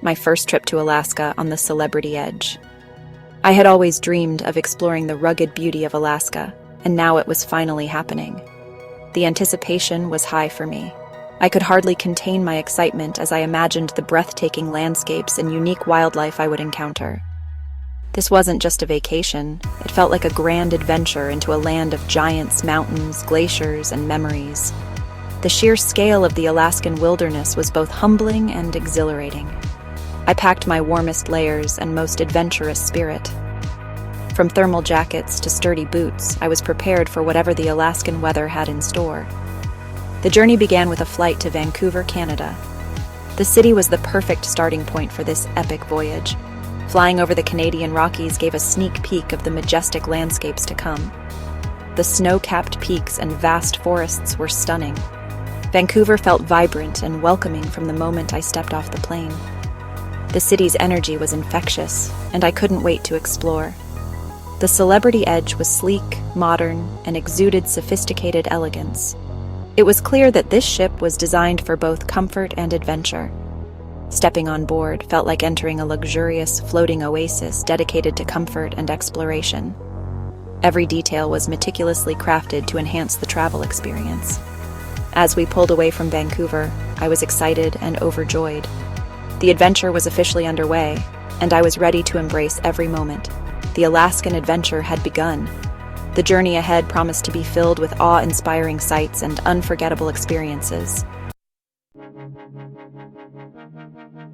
my first trip to Alaska on the Celebrity Edge. I had always dreamed of exploring the rugged beauty of Alaska, and now it was finally happening. The anticipation was high for me. I could hardly contain my excitement as I imagined the breathtaking landscapes and unique wildlife I would encounter. This wasn't just a vacation, it felt like a grand adventure into a land of giants, mountains, glaciers, and memories. The sheer scale of the Alaskan wilderness was both humbling and exhilarating. I packed my warmest layers and most adventurous spirit. From thermal jackets to sturdy boots, I was prepared for whatever the Alaskan weather had in store. The journey began with a flight to Vancouver, Canada. The city was the perfect starting point for this epic voyage. Flying over the Canadian Rockies gave a sneak peek of the majestic landscapes to come. The snow-capped peaks and vast forests were stunning. Vancouver felt vibrant and welcoming from the moment I stepped off the plane. The city's energy was infectious, and I couldn't wait to explore. The Celebrity Edge was sleek, modern, and exuded sophisticated elegance. It was clear that this ship was designed for both comfort and adventure. Stepping on board felt like entering a luxurious, floating oasis dedicated to comfort and exploration. Every detail was meticulously crafted to enhance the travel experience. As we pulled away from Vancouver, I was excited and overjoyed. The adventure was officially underway, and I was ready to embrace every moment. The Alaskan adventure had begun. The journey ahead promised to be filled with awe-inspiring sights and unforgettable experiences.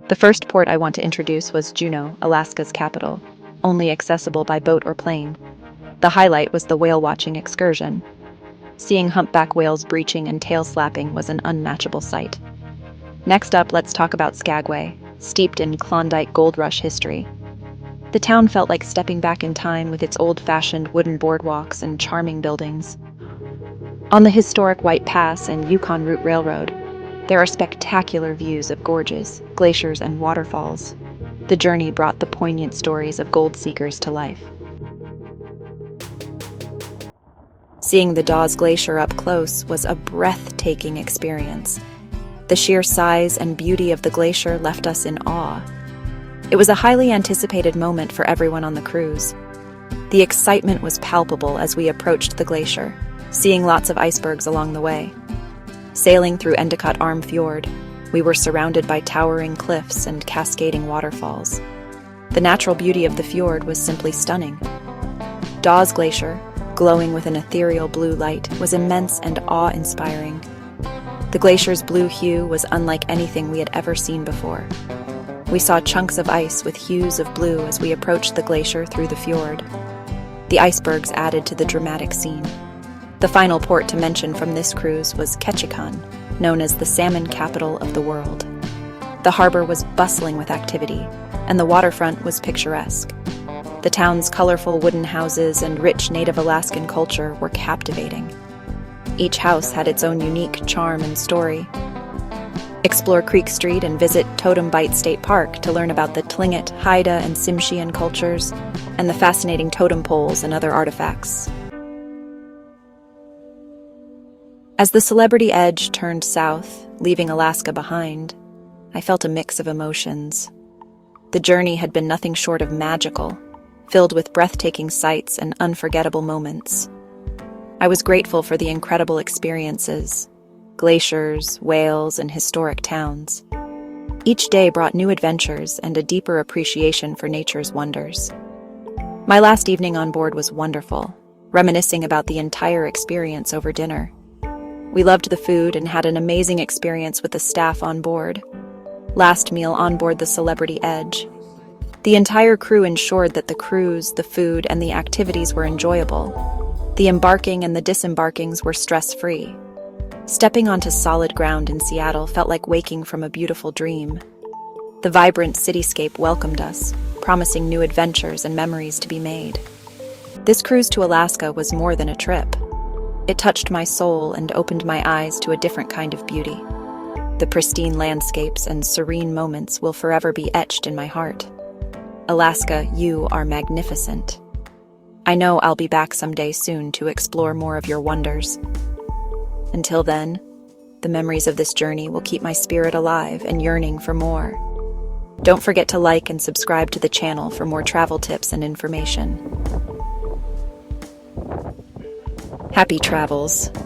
The first port I want to introduce was Juneau, Alaska's capital, only accessible by boat or plane. The highlight was the whale-watching excursion. Seeing humpback whales breaching and tail-slapping was an unmatchable sight. Next up, let's talk about Skagway, steeped in Klondike Gold Rush history. The town felt like stepping back in time with its old-fashioned wooden boardwalks and charming buildings. On the historic White Pass and Yukon Route Railroad, there are spectacular views of gorges, glaciers, and waterfalls. The journey brought the poignant stories of gold seekers to life. Seeing the Dawes Glacier up close was a breathtaking experience. The sheer size and beauty of the glacier left us in awe. It was a highly anticipated moment for everyone on the cruise. The excitement was palpable as we approached the glacier, seeing lots of icebergs along the way. Sailing through Endicott Arm Fjord, we were surrounded by towering cliffs and cascading waterfalls. The natural beauty of the fjord was simply stunning. Dawes Glacier, glowing with an ethereal blue light, was immense and awe-inspiring. The glacier's blue hue was unlike anything we had ever seen before. We saw chunks of ice with hues of blue as we approached the glacier through the fjord. The icebergs added to the dramatic scene. The final port to mention from this cruise was Ketchikan, known as the salmon capital of the world. The harbor was bustling with activity, and the waterfront was picturesque. The town's colorful wooden houses and rich native Alaskan culture were captivating. Each house had its own unique charm and story. Explore Creek Street and visit Totem Bight State Park to learn about the Tlingit, Haida, and Tsimshian cultures, and the fascinating totem poles and other artifacts. As the Celebrity Edge turned south, leaving Alaska behind, I felt a mix of emotions. The journey had been nothing short of magical, filled with breathtaking sights and unforgettable moments. I was grateful for the incredible experiences, glaciers, whales, and historic towns. Each day brought new adventures and a deeper appreciation for nature's wonders. My last evening on board was wonderful, reminiscing about the entire experience over dinner. We loved the food and had an amazing experience with the staff on board. Last meal on board the Celebrity Edge. The entire crew ensured that the cruise, the food, and the activities were enjoyable. The embarking and the disembarkings were stress-free. Stepping onto solid ground in Seattle felt like waking from a beautiful dream. The vibrant cityscape welcomed us, promising new adventures and memories to be made. This cruise to Alaska was more than a trip. It touched my soul and opened my eyes to a different kind of beauty. The pristine landscapes and serene moments will forever be etched in my heart. Alaska, you are magnificent. I know I'll be back someday soon to explore more of your wonders. Until then, the memories of this journey will keep my spirit alive and yearning for more. Don't forget to like and subscribe to the channel for more travel tips and information. Happy travels!